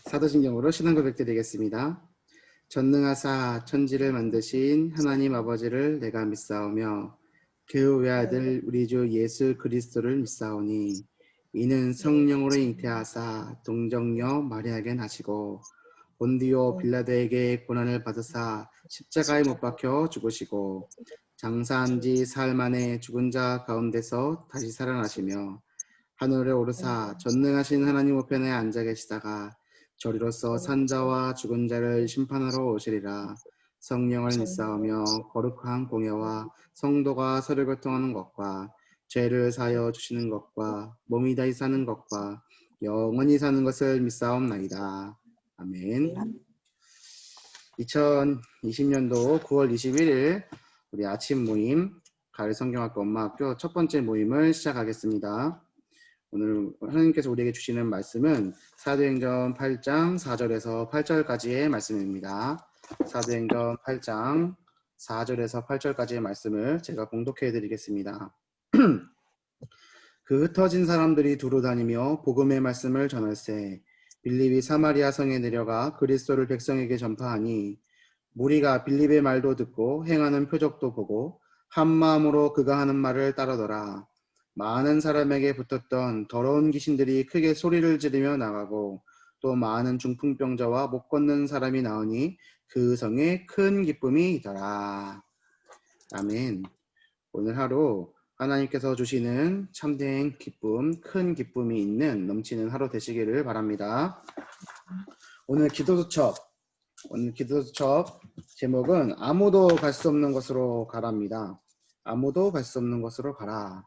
사도신경으로 신앙 고백드리겠습니다. 전능하사 천지를 만드신 하나님 아버지를 내가 믿사오며 그 외아들 우리 주 예수 그리스도를 믿사오니 이는 성령으로 잉태하사 동정녀 마리아에게 나시고 본디오 빌라도에게 고난을 받으사 십자가에 못 박혀 죽으시고 장사한 지 사흘 만에 죽은 자 가운데서 다시 살아나시며 하늘에 오르사 전능하신 하나님 우편에 앉아 계시다가 저리로서 산자와 죽은 자를 심판하러 오시리라. 성령을 믿사오며 거룩한 공예와 성도가 서로 교통하는 것과 죄를 사하여 주시는 것과 몸이 다시 사는 것과 영원히 사는 것을 믿사옵나이다. 아멘. 2020년도 9월 21일 우리 아침 모임 가을 성경학교 엄마학교 첫 번째 모임을 시작하겠습니다. 오늘 하나님께서 우리에게 주시는 말씀은 사도행전 8장 4절에서 8절까지의 말씀입니다. 사도행전 8장 4절에서 8절까지의 말씀을 제가 봉독해 드리겠습니다. 그 흩어진 사람들이 두루 다니며 복음의 말씀을 전할세 빌립이 사마리아 성에 내려가 그리스도를 백성에게 전파하니 무리가 빌립의 말도 듣고 행하는 표적도 보고 한 마음으로 그가 하는 말을 따르더라. 많은 사람에게 붙었던 더러운 귀신들이 크게 소리를 지르며 나가고 또 많은 중풍병자와 못 걷는 사람이 나오니 그 성에 큰 기쁨이 있더라. 아멘. 오늘 하루 하나님께서 주시는 참된 기쁨, 큰 기쁨이 있는 넘치는 하루 되시기를 바랍니다. 오늘 기도수첩 제목은 아무도 갈 수 없는 곳으로 가라입니다. 아무도 갈 수 없는 곳으로 가라.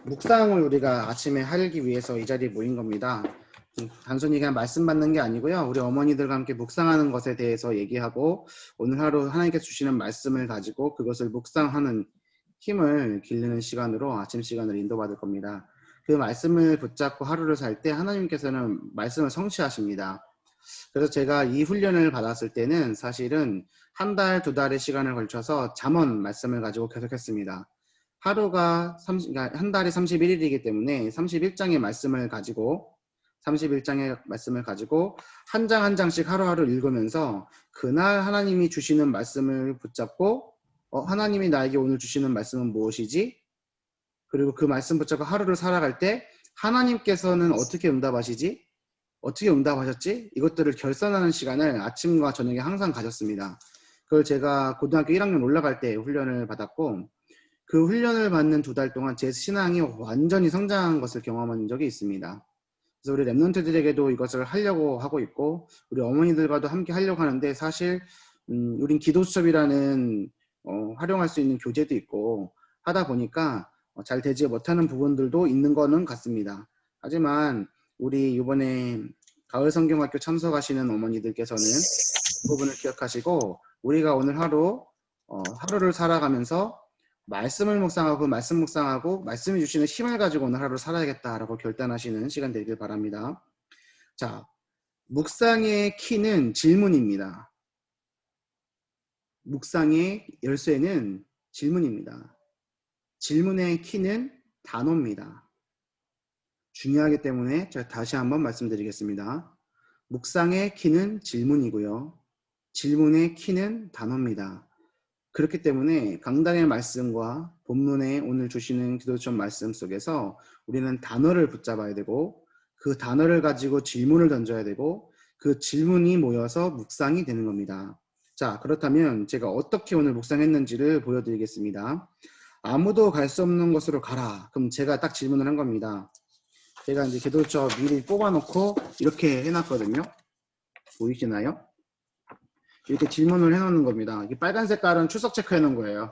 묵상을 우리가 아침에 하기 위해서 이 자리에 모인 겁니다. 단순히 그냥 말씀 받는 게 아니고요. 우리 어머니들과 함께 묵상하는 것에 대해서 얘기하고 오늘 하루 하나님께서 주시는 말씀을 가지고 그것을 묵상하는 힘을 기르는 시간으로 아침 시간을 인도받을 겁니다. 그 말씀을 붙잡고 하루를 살 때 하나님께서는 말씀을 성취하십니다. 그래서 제가 이 훈련을 받았을 때는 사실은 한 달, 두 달의 시간을 걸쳐서 잠언 말씀을 가지고 계속했습니다. 하루가 한 달이 31일이기 때문에 31장의 말씀을 가지고 한 장 한 장씩 하루하루 읽으면서 그날 하나님이 주시는 말씀을 붙잡고 하나님이 나에게 오늘 주시는 말씀은 무엇이지? 그리고 그 말씀 붙잡고 하루를 살아갈 때 하나님께서는 어떻게 응답하시지? 어떻게 응답하셨지? 이것들을 결산하는 시간을 아침과 저녁에 항상 가졌습니다. 그걸 제가 고등학교 1학년 올라갈 때 훈련을 받았고 그 훈련을 받는 두 달 동안 제 신앙이 완전히 성장한 것을 경험한 적이 있습니다. 그래서 우리 랩런트들에게도 이것을 하려고 하고 있고 우리 어머니들과도 함께 하려고 하는데 사실 우린 기도수첩이라는 활용할 수 있는 교재도 있고 하다 보니까 잘 되지 못하는 부분들도 있는 거는 같습니다. 하지만 우리 이번에 가을 성경학교 참석하시는 어머니들께서는 그 부분을 기억하시고 우리가 오늘 하루를 살아가면서 말씀을 묵상하고 말씀이 주시는 힘을 가지고 오늘 하루 살아야겠다라고 결단하시는 시간 되길 바랍니다. 자, 묵상의 키는 질문입니다. 묵상의 열쇠는 질문입니다. 질문의 키는 단어입니다. 중요하기 때문에 제가 다시 한번 말씀드리겠습니다. 묵상의 키는 질문이고요. 질문의 키는 단어입니다. 그렇기 때문에 강단의 말씀과 본문에 오늘 주시는 기도처럼 말씀 속에서 우리는 단어를 붙잡아야 되고 그 단어를 가지고 질문을 던져야 되고 그 질문이 모여서 묵상이 되는 겁니다. 자, 그렇다면 제가 어떻게 오늘 묵상했는지를 보여드리겠습니다. 아무도 갈 수 없는 곳으로 가라. 그럼 제가 딱 질문을 한 겁니다. 제가 이제 기도처 미리 뽑아놓고 이렇게 해놨거든요. 보이시나요? 이렇게 질문을 해놓는 겁니다. 이 빨간 색깔은 출석 체크해놓은 거예요.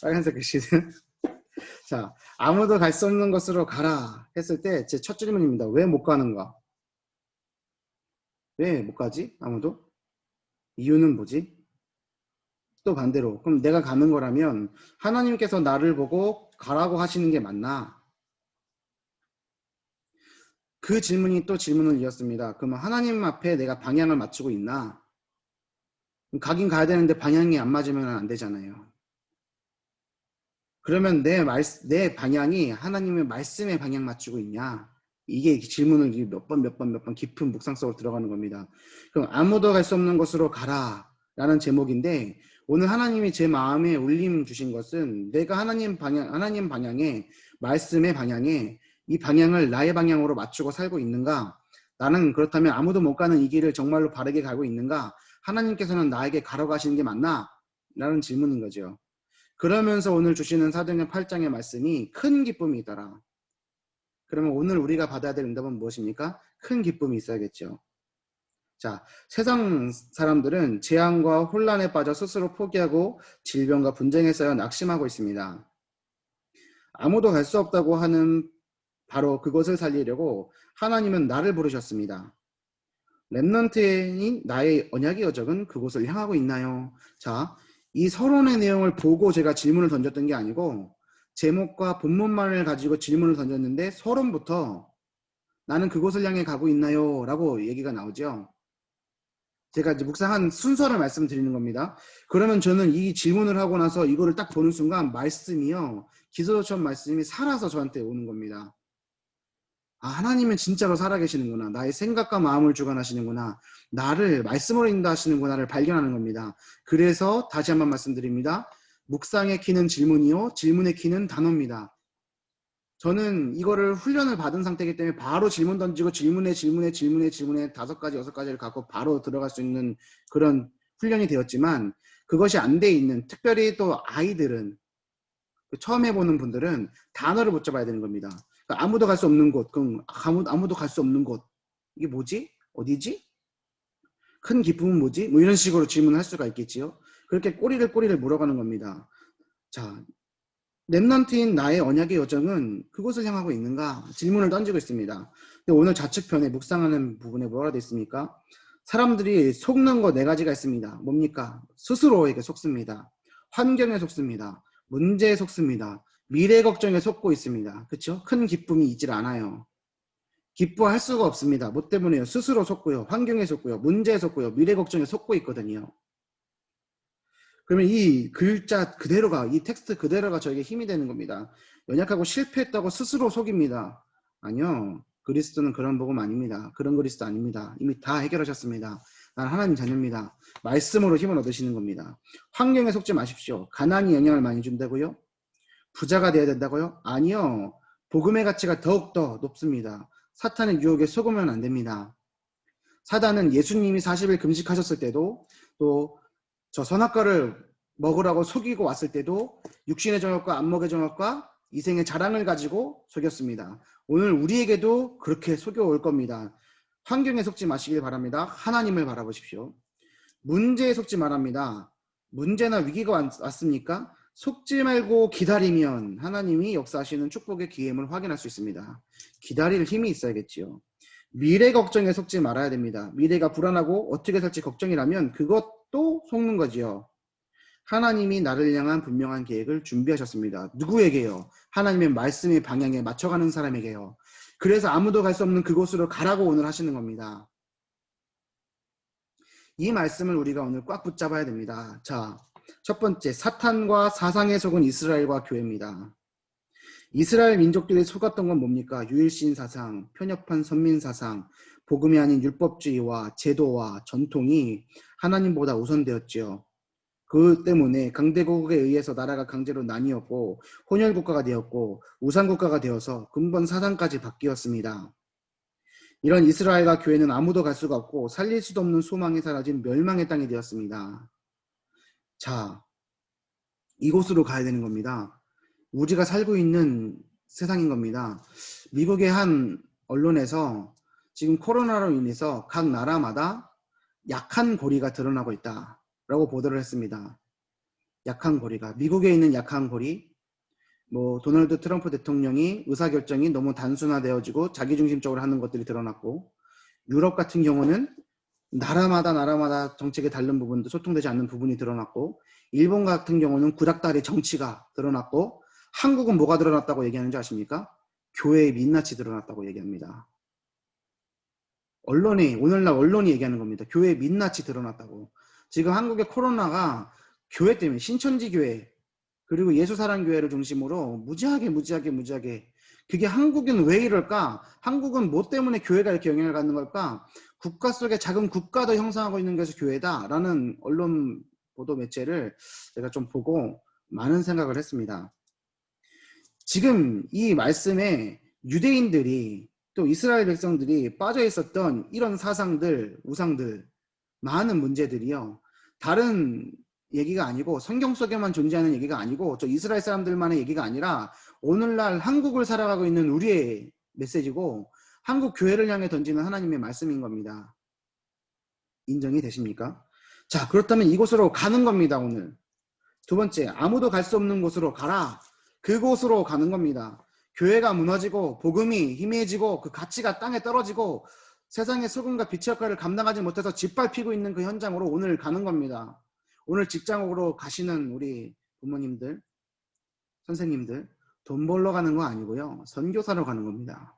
빨간색 글씨는. 자, 아무도 갈 수 없는 곳으로 가라 했을 때 제 첫 질문입니다. 왜 못 가는가? 왜 못 가지? 아무도? 이유는 뭐지? 또 반대로 그럼 내가 가는 거라면 하나님께서 나를 보고 가라고 하시는 게 맞나? 그 질문이 또 질문을 이었습니다. 그러면 하나님 앞에 내가 방향을 맞추고 있나? 가긴 가야 되는데 방향이 안 맞으면 안 되잖아요. 그러면 내 방향이 하나님의 말씀에 방향 맞추고 있냐? 이게 질문을 몇 번 깊은 묵상 속으로 들어가는 겁니다. 그럼 아무도 갈 수 없는 곳으로 가라 라는 제목인데, 오늘 하나님이 제 마음에 울림 주신 것은 내가 하나님 방향에, 말씀의 방향에, 이 방향을 나의 방향으로 맞추고 살고 있는가? 나는 그렇다면 아무도 못 가는 이 길을 정말로 바르게 가고 있는가? 하나님께서는 나에게 가러 가시는 게 맞나? 라는 질문인 거죠. 그러면서 오늘 주시는 사도행전 8장의 말씀이 큰 기쁨이 있더라. 그러면 오늘 우리가 받아야 될 응답은 무엇입니까? 큰 기쁨이 있어야겠죠. 자, 세상 사람들은 재앙과 혼란에 빠져 스스로 포기하고 질병과 분쟁에 쌓여 낙심하고 있습니다. 아무도 갈 수 없다고 하는 바로 그것을 살리려고 하나님은 나를 부르셨습니다. 렘넌트인 나의 언약의 여정은 그곳을 향하고 있나요? 자, 이 서론의 내용을 보고 제가 질문을 던졌던 게 아니고 제목과 본문만을 가지고 질문을 던졌는데 서론부터 나는 그곳을 향해 가고 있나요? 라고 얘기가 나오죠. 제가 이제 묵상한 순서를 말씀드리는 겁니다. 그러면 저는 이 질문을 하고 나서 이거를 딱 보는 순간 말씀이요, 기도처럼 말씀이 살아서 저한테 오는 겁니다. 아, 하나님은 진짜로 살아계시는구나. 나의 생각과 마음을 주관하시는구나. 나를 말씀으로 인도하시는구나를 발견하는 겁니다. 그래서 다시 한번 말씀드립니다. 묵상의 키는 질문이요, 질문의 키는 단어입니다. 저는 이거를 훈련을 받은 상태이기 때문에 바로 질문 던지고 질문에 5가지, 6가지를 갖고 바로 들어갈 수 있는 그런 훈련이 되었지만, 그것이 안 돼 있는, 특별히 또 아이들은, 처음 해보는 분들은 단어를 붙잡아야 되는 겁니다. 그러니까 아무도 갈 수 없는 곳, 그럼 아무도 갈 수 없는 곳, 이게 뭐지? 어디지? 큰 기쁨은 뭐지? 뭐 이런 식으로 질문을 할 수가 있겠지요. 그렇게 꼬리를 물어가는 겁니다. 자, 렘넌트인 나의 언약의 여정은 그곳을 향하고 있는가? 질문을 던지고 있습니다. 근데 오늘 좌측편에 묵상하는 부분에 뭐라 되어 있습니까? 사람들이 속는 거 4가지가 있습니다. 뭡니까? 스스로에게 속습니다. 환경에 속습니다. 문제에 속습니다. 미래 걱정에 속고 있습니다. 그렇죠? 큰 기쁨이 있질 않아요. 기뻐할 수가 없습니다. 뭐 때문에요? 스스로 속고요, 환경에 속고요, 문제에 속고요, 미래 걱정에 속고 있거든요. 그러면 이 글자 그대로가, 이 텍스트 그대로가 저에게 힘이 되는 겁니다. 연약하고 실패했다고 스스로 속입니다. 아니요. 그리스도는 그런 복음 아닙니다. 그런 그리스도 아닙니다. 이미 다 해결하셨습니다. 난 하나님 자녀입니다. 말씀으로 힘을 얻으시는 겁니다. 환경에 속지 마십시오. 가난이 영향을 많이 준다고요? 부자가 돼야 된다고요? 아니요. 복음의 가치가 더욱더 높습니다. 사탄의 유혹에 속으면 안 됩니다. 사단은 예수님이 40일 금식하셨을 때도, 또 저 선악과를 먹으라고 속이고 왔을 때도 육신의 정욕과 안목의 정욕과 이생의 자랑을 가지고 속였습니다. 오늘 우리에게도 그렇게 속여올 겁니다. 환경에 속지 마시길 바랍니다. 하나님을 바라보십시오. 문제에 속지 말합니다. 문제나 위기가 왔습니까? 속지 말고 기다리면 하나님이 역사하시는 축복의 기회임을 확인할 수 있습니다. 기다릴 힘이 있어야겠지요. 미래 걱정에 속지 말아야 됩니다. 미래가 불안하고 어떻게 살지 걱정이라면 그것도 속는 거지요. 하나님이 나를 향한 분명한 계획을 준비하셨습니다. 누구에게요? 하나님의 말씀의 방향에 맞춰가는 사람에게요. 그래서 아무도 갈 수 없는 그곳으로 가라고 오늘 하시는 겁니다. 이 말씀을 우리가 오늘 꽉 붙잡아야 됩니다. 자, 첫 번째, 사탄과 사상에 속은 이스라엘과 교회입니다. 이스라엘 민족들이 속았던 건 뭡니까? 유일신 사상, 편협한 선민 사상, 복음이 아닌 율법주의와 제도와 전통이 하나님보다 우선되었지요. 그 때문에 강대국에 의해서 나라가 강제로 나뉘었고 혼혈국가가 되었고 우상국가가 되어서 근본 사상까지 바뀌었습니다. 이런 이스라엘과 교회는 아무도 갈 수가 없고 살릴 수도 없는 소망이 사라진 멸망의 땅이 되었습니다. 자, 이곳으로 가야 되는 겁니다. 우리가 살고 있는 세상인 겁니다. 미국의 한 언론에서 지금 코로나로 인해서 각 나라마다 약한 고리가 드러나고 있다라고 보도를 했습니다. 약한 고리가, 미국에 있는 약한 고리, 뭐 도널드 트럼프 대통령이 의사결정이 너무 단순화되어지고 자기중심적으로 하는 것들이 드러났고, 유럽 같은 경우는 나라마다 정책에 다른 부분도 소통되지 않는 부분이 드러났고, 일본 같은 경우는 구닥다리 정치가 드러났고, 한국은 뭐가 드러났다고 얘기하는지 아십니까? 교회의 민낯이 드러났다고 얘기합니다. 오늘날 언론이 얘기하는 겁니다. 교회의 민낯이 드러났다고. 지금 한국의 코로나가 교회 때문에, 신천지 교회 그리고 예수사랑교회를 중심으로 무지하게 그게 한국은 왜 이럴까? 한국은 뭐 때문에 교회가 이렇게 영향을 갖는 걸까? 국가 속에 작은 국가도 형성하고 있는 것이 교회다라는 언론 보도 매체를 제가 좀 보고 많은 생각을 했습니다. 지금 이 말씀에 유대인들이 또 이스라엘 백성들이 빠져 있었던 이런 사상들, 우상들, 많은 문제들이요. 다른 얘기가 아니고 성경 속에만 존재하는 얘기가 아니고 저 이스라엘 사람들만의 얘기가 아니라 오늘날 한국을 살아가고 있는 우리의 메시지고 한국 교회를 향해 던지는 하나님의 말씀인 겁니다. 인정이 되십니까? 자, 그렇다면 이곳으로 가는 겁니다. 오늘 두 번째, 아무도 갈 수 없는 곳으로 가라. 그곳으로 가는 겁니다. 교회가 무너지고 복음이 희미해지고 그 가치가 땅에 떨어지고 세상의 소금과 빛의 역할을 감당하지 못해서 짓밟히고 있는 그 현장으로 오늘 가는 겁니다. 오늘 직장으로 가시는 우리 부모님들, 선생님들, 돈 벌러 가는 거 아니고요. 선교사로 가는 겁니다.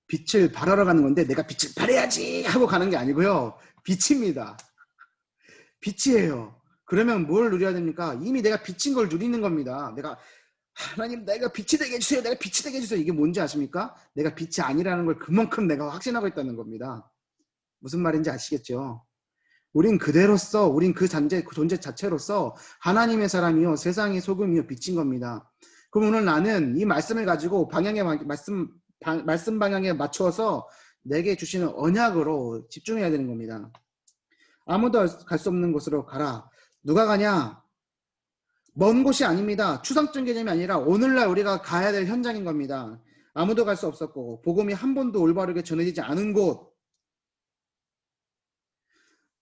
빛을 발하러 가는 건데 내가 빛을 발해야지 하고 가는 게 아니고요. 빛입니다. 빛이에요. 그러면 뭘 누려야 됩니까? 이미 내가 빛인 걸 누리는 겁니다. 하나님 내가 빛이 되게 해주세요. 내가 빛이 되게 해주세요. 이게 뭔지 아십니까? 내가 빛이 아니라는 걸 그만큼 내가 확신하고 있다는 겁니다. 무슨 말인지 아시겠죠? 우린 그대로서 우린 그 존재 자체로서 하나님의 사람이요 세상의 소금이요 빛인 겁니다. 그럼 오늘 나는 이 말씀을 가지고 말씀 방향에 맞춰서 내게 주시는 언약으로 집중해야 되는 겁니다. 아무도 갈 수 없는 곳으로 가라. 누가 가냐? 먼 곳이 아닙니다. 추상적 개념이 아니라 오늘날 우리가 가야 될 현장인 겁니다. 아무도 갈 수 없었고 복음이 한 번도 올바르게 전해지지 않은 곳.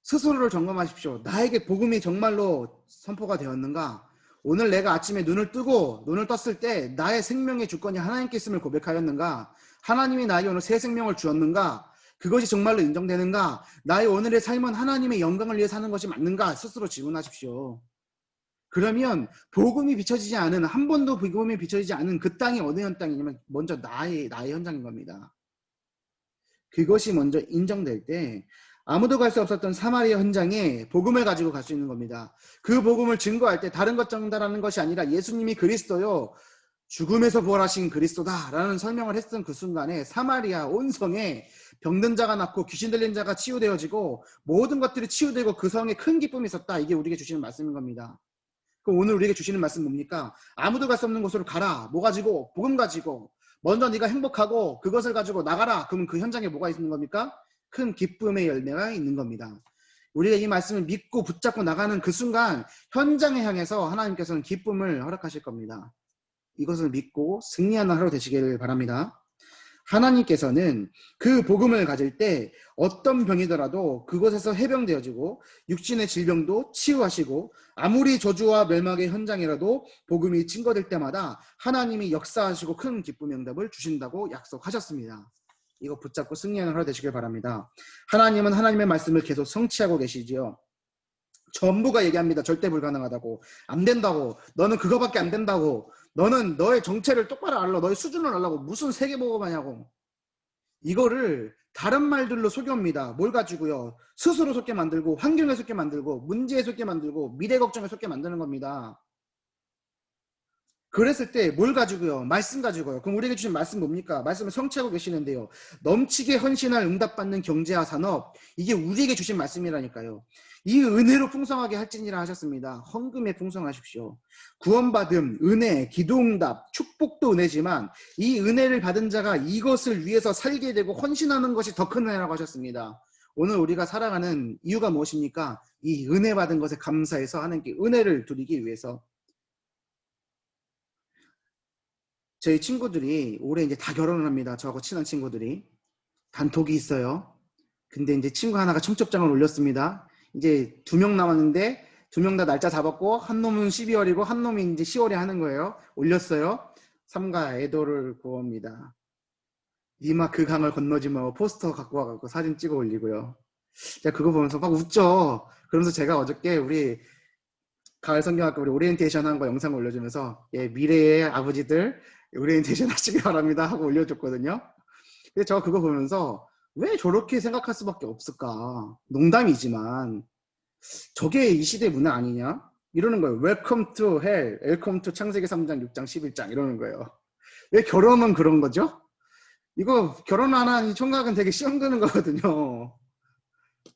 스스로를 점검하십시오. 나에게 복음이 정말로 선포가 되었는가? 오늘 내가 아침에 눈을 떴을 때 나의 생명의 주권이 하나님께 있음을 고백하였는가? 하나님이 나에게 오늘 새 생명을 주었는가? 그것이 정말로 인정되는가? 나의 오늘의 삶은 하나님의 영광을 위해 사는 것이 맞는가? 스스로 질문하십시오. 그러면 복음이 비춰지지 않은 한 번도 복음이 비춰지지 않은 그 땅이 어느 현 땅이냐면 먼저 나의 현장인 겁니다. 그것이 먼저 인정될 때 아무도 갈 수 없었던 사마리아 현장에 복음을 가지고 갈 수 있는 겁니다. 그 복음을 증거할 때 다른 것 전달하는 것이 아니라 예수님이 그리스도요 죽음에서 부활하신 그리스도다라는 설명을 했던 그 순간에 사마리아 온 성에 병든 자가 낫고 귀신 들린 자가 치유되어지고 모든 것들이 치유되고 그 성에 큰 기쁨이 있었다. 이게 우리에게 주시는 말씀인 겁니다. 그럼 오늘 우리에게 주시는 말씀 뭡니까? 아무도 갈 수 없는 곳으로 가라. 뭐 가지고? 복음 가지고. 먼저 네가 행복하고 그것을 가지고 나가라. 그러면 그 현장에 뭐가 있는 겁니까? 큰 기쁨의 열매가 있는 겁니다. 우리가 이 말씀을 믿고 붙잡고 나가는 그 순간 현장에 향해서 하나님께서는 기쁨을 허락하실 겁니다. 이것을 믿고 승리하는 하루 되시기를 바랍니다. 하나님께서는 그 복음을 가질 때 어떤 병이더라도 그곳에서 해병되어지고 육신의 질병도 치유하시고 아무리 저주와 멸망의 현장이라도 복음이 증거될 때마다 하나님이 역사하시고 큰 기쁨의 응답을 주신다고 약속하셨습니다. 이거 붙잡고 승리하는 하루 되시길 바랍니다. 하나님은 하나님의 말씀을 계속 성취하고 계시지요. 전부가 얘기합니다. 절대 불가능하다고. 안 된다고. 너는 그거밖에 안 된다고. 너는 너의 정체를 똑바로 알라. 너의 수준을 알라고. 무슨 세계보고마냐고. 이거를 다른 말들로 속여옵니다. 뭘 가지고요? 스스로 속게 만들고 환경에 속게 만들고 문제에 속게 만들고 미래 걱정에 속게 만드는 겁니다. 그랬을 때 뭘 가지고요? 말씀 가지고요. 그럼 우리에게 주신 말씀 뭡니까? 말씀을 성취하고 계시는데요. 넘치게 헌신할 응답받는 경제와 산업. 이게 우리에게 주신 말씀이라니까요. 이 은혜로 풍성하게 할지니라 하셨습니다. 헌금에 풍성하십시오. 구원받음, 은혜, 기도응답, 축복도 은혜지만 이 은혜를 받은 자가 이것을 위해서 살게 되고 헌신하는 것이 더 큰 은혜라고 하셨습니다. 오늘 우리가 살아가는 이유가 무엇입니까? 이 은혜 받은 것에 감사해서 하나님께 은혜를 드리기 위해서. 저희 친구들이 올해 이제 다 결혼을 합니다. 저하고 친한 친구들이. 단톡이 있어요. 근데 이제 친구 하나가 청첩장을 올렸습니다. 이제 2명 남았는데 2명 다 날짜 잡았고 한 놈은 12월이고 한 놈이 이제 10월에 하는 거예요. 올렸어요. 삼가 애도를 구합니다. 니마 그 강을 건너지 마. 포스터 갖고 와갖고 사진 찍어 올리고요. 제가 그거 보면서 막 웃죠. 그러면서 제가 어저께 우리 가을 성경학교 우리 오리엔테이션 한 거 영상 올려주면서 미래의 아버지들 오리엔테이션 하시기 바랍니다 하고 올려줬거든요. 근데 저 그거 보면서 왜 저렇게 생각할 수밖에 없을까? 농담이지만 저게 이 시대 문화 아니냐? 이러는 거예요. Welcome to hell, Welcome to 창세기 3장, 6장, 11장 이러는 거예요. 왜 결혼은 그런 거죠? 이거 결혼 안 한 총각은 되게 시험 드는 거거든요.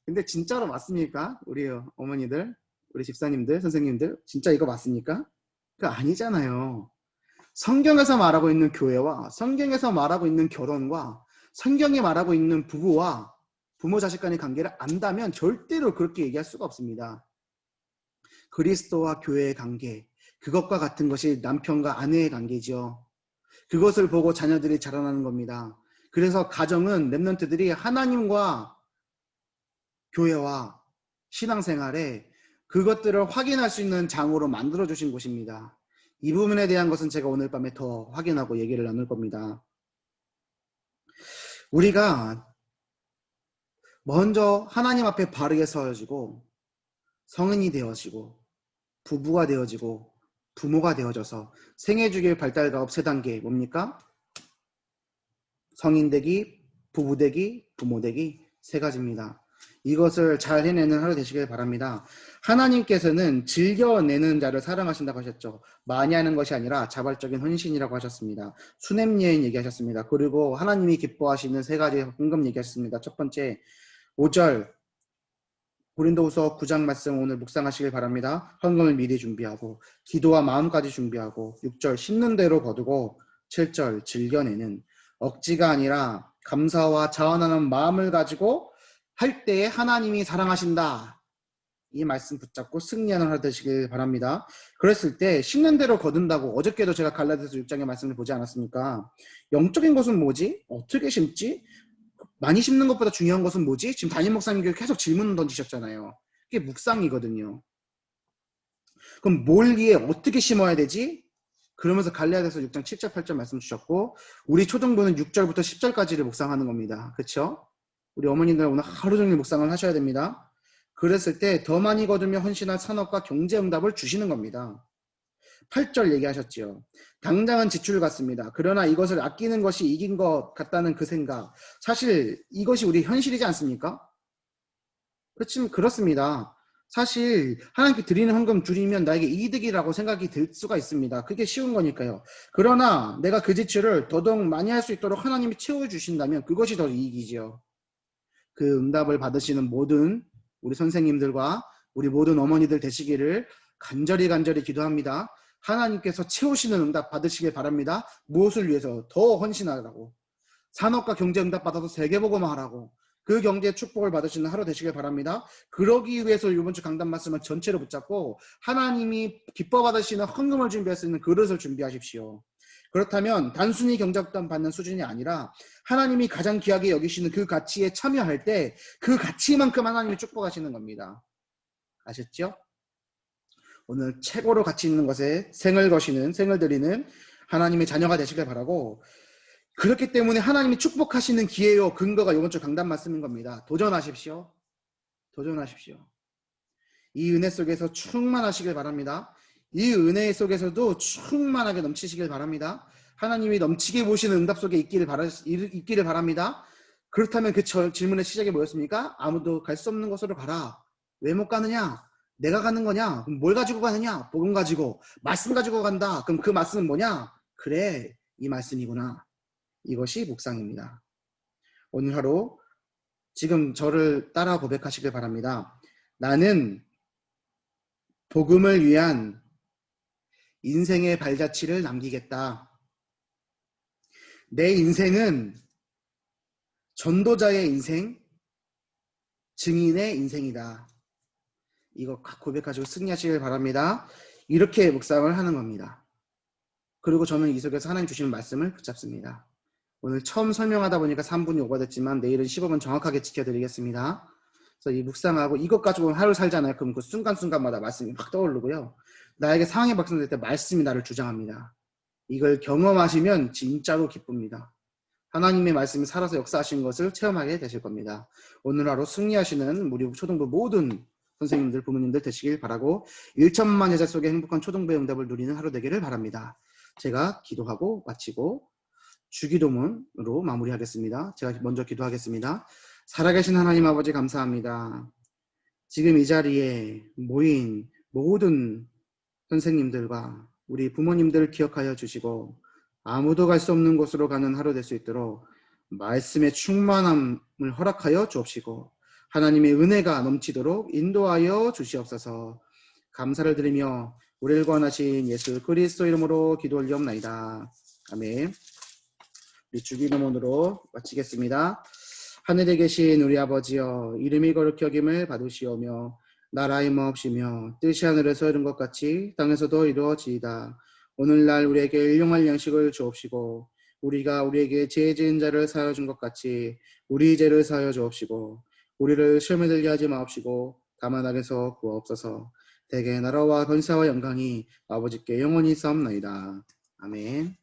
근데 진짜로 맞습니까? 우리 어머니들, 우리 집사님들, 선생님들, 진짜 이거 맞습니까? 그거 아니잖아요. 성경에서 말하고 있는 교회와 성경에서 말하고 있는 결혼과 성경이 말하고 있는 부부와 부모 자식 간의 관계를 안다면 절대로 그렇게 얘기할 수가 없습니다. 그리스도와 교회의 관계, 그것과 같은 것이 남편과 아내의 관계죠. 그것을 보고 자녀들이 자라나는 겁니다. 그래서 가정은 랩런트들이 하나님과 교회와 신앙생활에 그것들을 확인할 수 있는 장으로 만들어 주신 곳입니다. 이 부분에 대한 것은 제가 오늘 밤에 더 확인하고 얘기를 나눌 겁니다. 우리가 먼저 하나님 앞에 바르게 서어지고 성인이 되어지고 부부가 되어지고 부모가 되어져서 생애주기 발달가업 3단계 뭡니까? 성인 되기, 부부 되기, 부모 되기 3가지입니다. 이것을 잘 해내는 하루 되시길 바랍니다. 하나님께서는 즐겨내는 자를 사랑하신다고 하셨죠. 많이 하는 것이 아니라 자발적인 헌신이라고 하셨습니다. 수냄여인 얘기하셨습니다. 그리고 하나님이 기뻐하시는 3가지 헌금 얘기하셨습니다. 첫 번째 5절 고린도후서 9장 말씀 오늘 묵상하시길 바랍니다. 헌금을 미리 준비하고 기도와 마음까지 준비하고 6절 심는 대로 거두고 7절 즐겨내는 억지가 아니라 감사와 자원하는 마음을 가지고 할 때에 하나님이 사랑하신다. 이 말씀 붙잡고 승리하는 하루 되시길 바랍니다. 그랬을 때 심는 대로 거둔다고 어저께도 제가 갈라디아서 6장의 말씀을 보지 않았습니까? 영적인 것은 뭐지? 어떻게 심지? 많이 심는 것보다 중요한 것은 뭐지? 지금 담임 목사님께서 계속 질문 던지셨잖아요. 그게 묵상이거든요. 그럼 뭘 위해 어떻게 심어야 되지? 그러면서 갈라디아서 6장 7절 8절 말씀 주셨고 우리 초등부는 6절부터 10절까지를 묵상하는 겁니다. 그렇죠? 우리 어머님들 오늘 하루 종일 묵상을 하셔야 됩니다. 그랬을 때 더 많이 거두며 헌신할 산업과 경제응답을 주시는 겁니다. 8절 얘기하셨지요. 당장은 지출 같습니다. 그러나 이것을 아끼는 것이 이긴 것 같다는 그 생각. 사실 이것이 우리 현실이지 않습니까? 그렇습니다. 사실 하나님께 드리는 헌금 줄이면 나에게 이득이라고 생각이 들 수가 있습니다. 그게 쉬운 거니까요. 그러나 내가 그 지출을 더더욱 많이 할 수 있도록 하나님이 채워주신다면 그것이 더 이익이지요. 그 응답을 받으시는 모든 우리 선생님들과 우리 모든 어머니들 되시기를 간절히 기도합니다. 하나님께서 채우시는 응답 받으시길 바랍니다. 무엇을 위해서? 더 헌신하라고. 산업과 경제 응답 받아서 세계복음화하라고. 그 경제의 축복을 받으시는 하루 되시길 바랍니다. 그러기 위해서 이번 주 강단 말씀을 전체로 붙잡고 하나님이 기뻐 받으시는 헌금을 준비할 수 있는 그릇을 준비하십시오. 그렇다면 단순히 경작단 받는 수준이 아니라 하나님이 가장 귀하게 여기시는 그 가치에 참여할 때 그 가치만큼 하나님이 축복하시는 겁니다. 아셨죠? 오늘 최고로 가치 있는 것에 생을 드리는 하나님의 자녀가 되시길 바라고 그렇기 때문에 하나님이 축복하시는 기회요 근거가 이번 주 강단 말씀인 겁니다. 도전하십시오. 이 은혜 속에서 충만하시길 바랍니다. 이 은혜 속에서도 충만하게 넘치시길 바랍니다. 하나님이 넘치게 보시는 응답 속에 있기를 바랍니다. 그렇다면 그 질문의 시작이 뭐였습니까? 아무도 갈 수 없는 곳으로 가라. 왜 못 가느냐? 내가 가는 거냐? 그럼 뭘 가지고 가느냐? 복음 가지고. 말씀 가지고 간다. 그럼 그 말씀은 뭐냐? 그래, 이 말씀이구나. 이것이 묵상입니다. 오늘 하루 지금 저를 따라 고백하시길 바랍니다. 나는 복음을 위한 인생의 발자취를 남기겠다. 내 인생은 전도자의 인생, 증인의 인생이다. 이거 고백하시고 승리하시길 바랍니다. 이렇게 묵상을 하는 겁니다. 그리고 저는 이 속에서 하나님 주시는 말씀을 붙잡습니다. 오늘 처음 설명하다 보니까 3분이 오버됐지만 내일은 15분 정확하게 지켜드리겠습니다. 그래서 이 묵상하고 이것 가지고 하루 살잖아요. 그럼 그 순간순간마다 말씀이 확 떠오르고요. 나에게 상황이 발생될 때 말씀이 나를 주장합니다. 이걸 경험하시면 진짜로 기쁩니다. 하나님의 말씀이 살아서 역사하신 것을 체험하게 되실 겁니다. 오늘 하루 승리하시는 우리 초등부 모든 선생님들, 부모님들 되시길 바라고 1천만 여자 속에 행복한 초등부의 응답을 누리는 하루 되기를 바랍니다. 제가 기도하고 마치고 주기도문으로 마무리하겠습니다. 제가 먼저 기도하겠습니다. 살아계신 하나님 아버지 감사합니다. 지금 이 자리에 모인 모든 선생님들과 우리 부모님들을 기억하여 주시고 아무도 갈 수 없는 곳으로 가는 하루 될 수 있도록 말씀의 충만함을 허락하여 주옵시고 하나님의 은혜가 넘치도록 인도하여 주시옵소서. 감사를 드리며 우리를 구원하신 예수 그리스도 이름으로 기도 올리옵나이다. 아멘. 우리 주기도문으로 마치겠습니다. 하늘에 계신 우리 아버지여, 이름이 거룩히 여김을 받으시오며 나라의 마옵시며 뜻이 하늘에서 이룬 것 같이 땅에서도 이루어지이다. 오늘날 우리에게 일용할 양식을 주옵시고 우리가 우리에게 죄 지은 자를 사하여 준 것 같이 우리 죄를 사하여 주옵시고 우리를 시험에 들게 하지 마옵시고 다만 악에서 구하옵소서. 대개 나라와 권세와 영광이 아버지께 영원히 싸움나이다. 아멘.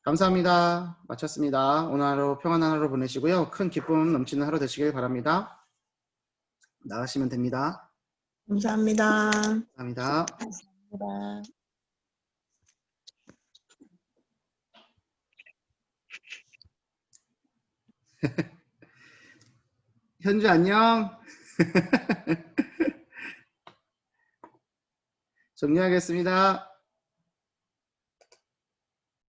감사합니다. 마쳤습니다. 오늘 하루 평안한 하루 보내시고요. 큰 기쁨 넘치는 하루 되시길 바랍니다. 나가시면 됩니다. 감사합니다. 감사합니다. 감사합니다. 현주 안녕. 정리하겠습니다.